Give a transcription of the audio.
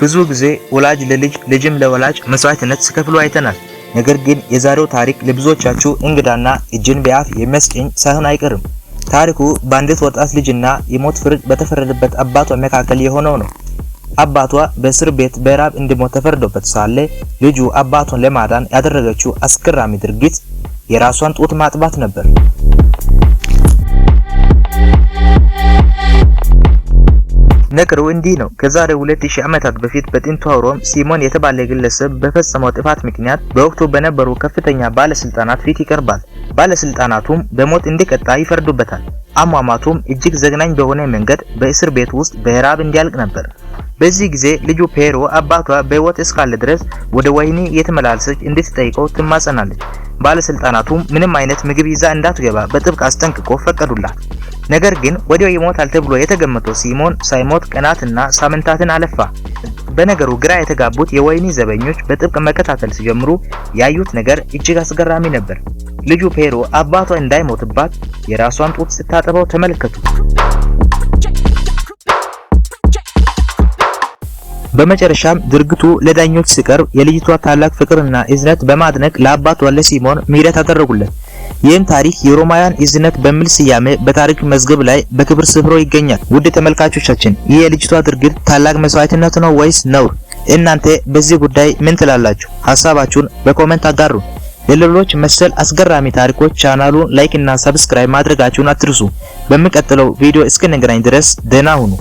ብዙ ጊዜ ወላጅ ለልጅ ልጅም ለወላጅ መስዋዕትነት ሲከፍሉ አይተናል። ነገር ግን የዛሬው ታሪክ ለብዙዎቻችሁ እንግዳና እጅን በአፍ የሚያስጭኝ ሳይሆን አይቀርም። ታሪኩ በአንዲት ወጣት ልጅና የሞት ፍርድ በተፈረደበት አባቷ መካከል የሆነው ነው። አባቷ በእስር ቤት በራብ እንዲሞት ተፈርዶበት ሳለ ልጁ አባቷን ለማዳን ያደረገችው አስገራሚ ድርጊት የራሷን ጡት ማጥባት ነበር። ነገሩ እንዲህ ነው። ከዛሬ 2000 ዓመታት በፊት በጥንቷ ሮም ሲሞን የተባለ ግለሰብ በፈጸመው ጥፋት ምክንያት በወቅቱ በነበሩ ከፍተኛ ባለስልጣናት ፊት ይቀርባል። ባለስልጣናቱም በሞት እንዲቀጣ ይፈርዱበታል። አሟሟቱም እጅግ ዘግናኝ በሆነ መንገድ በእስር ቤት ውስጥ በራብ እንዲያልቅ ነበር። በዚህ ጊዜ ልጁ ፔሮ አባቷ በህይወት እስካለ ድረስ ወደ ወህኒ የተመላለሰች እንድትጠይቀው ትማጸናለች። ባለስልጣናቱም ምንም አይነት ምግብ ይዛ እንዳትገባ በጥብቅ አስጠንቅቆ ፈቀዱላት። ነገር ግን ወዲያው ይሞታል ተብሎ የተገመተው ሲሞን ሳይሞት ቀናትና ሳምንታትን አለፋ። በነገሩ ግራ የተጋቡት የወህኒ ዘበኞች በጥብቅ መከታተል ሲጀምሩ ያዩት ነገር እጅግ አስገራሚ ነበር። ልጁ ፔሮ አባቷ እንዳይሞትባት የራሷን ጡት ስታጠባው ተመለከቱ። በመጨረሻም ድርጊቱ ለዳኞች ሲቀርብ የልጅቷ ታላቅ ፍቅርና እዝነት በማድነቅ ለአባቷ ለሲሞን ምህረት አደረጉለት። ይህም ታሪክ የሮማውያን እዝነት በሚል ስያሜ በታሪክ መዝገብ ላይ በክብር ስፍሮ ይገኛል። ውድ ተመልካቾቻችን ይህ የልጅቷ ድርጊት ታላቅ መስዋዕትነት ነው ወይስ ነውር? እናንተ በዚህ ጉዳይ ምን ትላላችሁ? ሐሳባችሁን በኮሜንት አጋሩ። ለሌሎች መሰል አስገራሚ ታሪኮች ቻናሉን ላይክ እና ሰብስክራይብ ማድረጋችሁን አትርሱ። በሚቀጥለው ቪዲዮ እስክንገናኝ ድረስ ደህና ሁኑ።